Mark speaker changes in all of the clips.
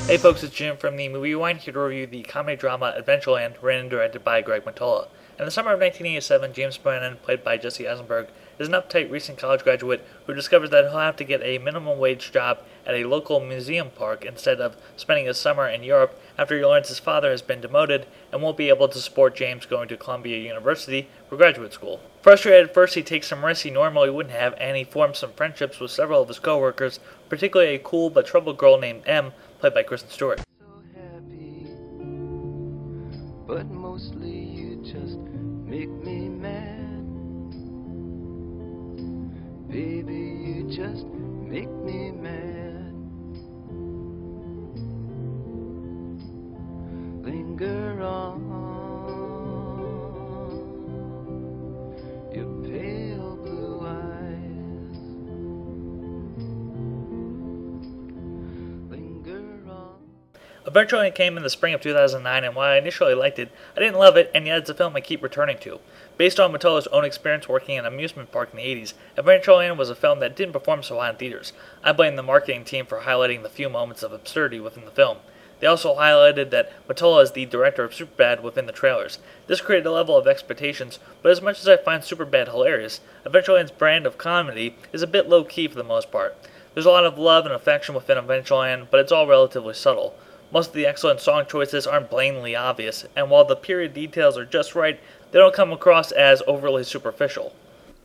Speaker 1: Hey folks, it's Jim from the Movie Rewind here to review the comedy drama Adventureland, written and directed by Greg Mottola. In the summer of 1987, James Brennan, played by Jesse Eisenberg, is an uptight recent college graduate who discovers that he'll have to get a minimum wage job at a local museum park instead of spending his summer in Europe after he learns his father has been demoted and won't be able to support James going to Columbia University for graduate school. Frustrated at first, he takes some risks he normally wouldn't have, and he forms some friendships with several of his co-workers, particularly a cool but troubled girl named M, played by Kristen Stewart.
Speaker 2: But mostly you just make me mad. Baby, you just make me mad. Linger on your pale blue eyes. Linger on.
Speaker 1: Adventureland came in the spring of 2009, and while I initially liked it, I didn't love it, and yet it's a film I keep returning to. Based on Mottola's own experience working in an amusement park in the 80s, Adventureland was a film that didn't perform so well in theaters. I blame the marketing team for highlighting the few moments of absurdity within the film. They also highlighted that Mottola is the director of Superbad within the trailers. This created a level of expectations, but as much as I find Superbad hilarious, Adventureland's brand of comedy is a bit low-key for the most part. There's a lot of love and affection within Adventureland, but it's all relatively subtle. Most of the excellent song choices aren't blatantly obvious, and while the period details are just right, they don't come across as overly superficial.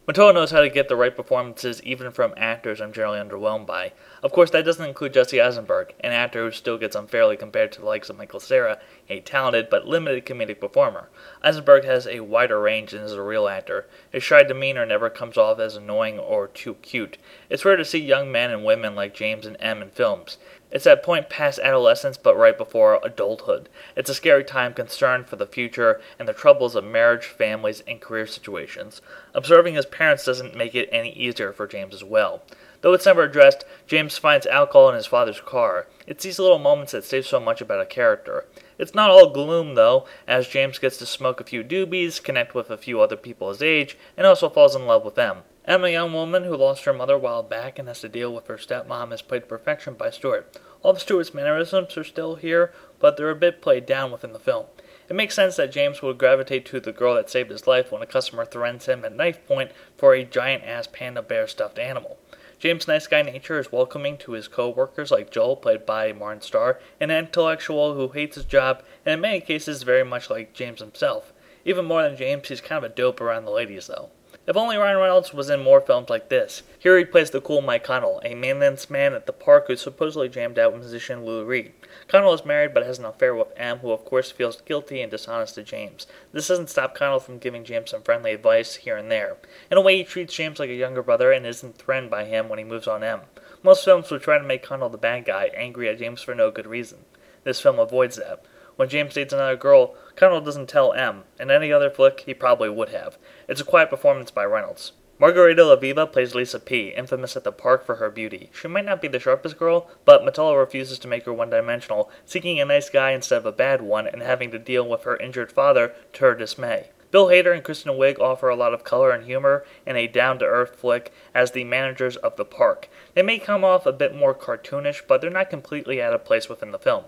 Speaker 1: Mottola knows how to get the right performances even from actors I'm generally underwhelmed by. Of course, that doesn't include Jesse Eisenberg, an actor who still gets unfairly compared to the likes of Michael Cera, a talented but limited comedic performer. Eisenberg has a wider range and is a real actor. His shy demeanor never comes off as annoying or too cute. It's rare to see young men and women like James and M in films. It's that point past adolescence but right before adulthood. It's a scary time concerned for the future and the troubles of marriage, families, and career situations. Observing his parents doesn't make it any easier for James as well. Though it's never addressed, James finds alcohol in his father's car. It's these little moments that say so much about a character. It's not all gloom, though, as James gets to smoke a few doobies, connect with a few other people his age, and also falls in love with them. Emma, a young woman who lost her mother a while back and has to deal with her stepmom, is played to perfection by Stewart. All of Stewart's mannerisms are still here, but they're a bit played down within the film. It makes sense that James would gravitate to the girl that saved his life when a customer threatens him at knife point for a giant-ass panda bear stuffed animal. James' nice guy nature is welcoming to his co-workers like Joel, played by Martin Starr, an intellectual who hates his job and in many cases very much like James himself. Even more than James, he's kind of a dope around the ladies though. If only Ryan Reynolds was in more films like this. Here he plays the cool Mike Connell, a maintenance man at the park who supposedly jammed out musician Lou Reed. Connell is married but has an affair with M, who of course feels guilty and dishonest to James. This doesn't stop Connell from giving James some friendly advice here and there. In a way, he treats James like a younger brother and isn't threatened by him when he moves on M. Most films would try to make Connell the bad guy, angry at James for no good reason. This film avoids that. When James dates another girl, Connell doesn't tell M. In any other flick, he probably would have. It's a quiet performance by Reynolds. Margarita LaViva plays Lisa P., infamous at the park for her beauty. She might not be the sharpest girl, but Mottola refuses to make her one-dimensional, seeking a nice guy instead of a bad one and having to deal with her injured father to her dismay. Bill Hader and Kristen Wiig offer a lot of color and humor in a down-to-earth flick as the managers of the park. They may come off a bit more cartoonish, but they're not completely out of place within the film.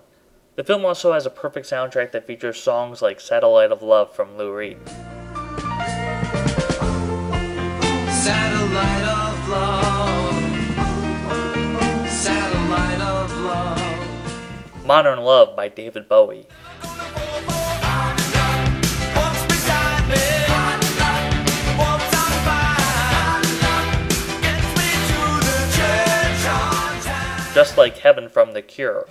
Speaker 1: The film also has a perfect soundtrack that features songs like Satellite of Love from Lou Reed.
Speaker 2: Satellite of love. Satellite of love.
Speaker 1: Modern Love by David Bowie. Just Like Heaven from The Cure.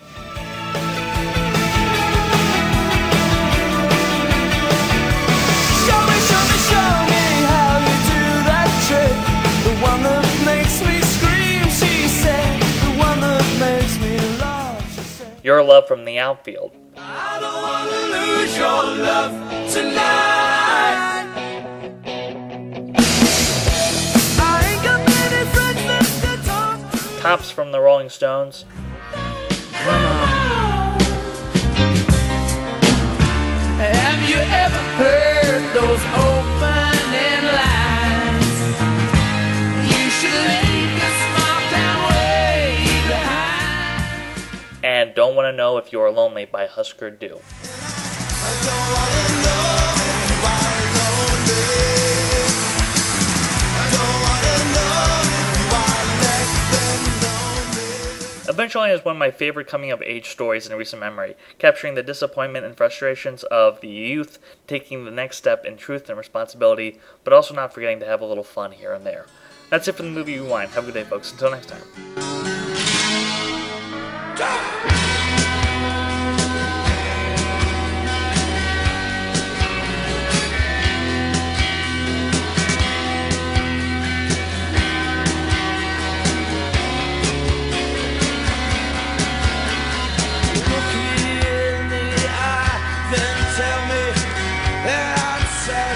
Speaker 1: Your Love from The Outfield.
Speaker 2: I don't wanna lose your love tonight. I ain't got many friends left to talk to.
Speaker 1: Tops from the Rolling Stones.
Speaker 2: Have you ever heard those opening lines? You should leave this small town way behind.
Speaker 1: And Don't Want Want to Know If You Are Lonely by Husker Du. Adventureland is one of my favorite coming-of-age stories in recent memory, capturing the disappointment and frustrations of the youth taking the next step in truth and responsibility, but also not forgetting to have a little fun here and there. That's it for the Movie Rewind. Have a good day, folks. Until next time.
Speaker 2: Tell me that I'm sad.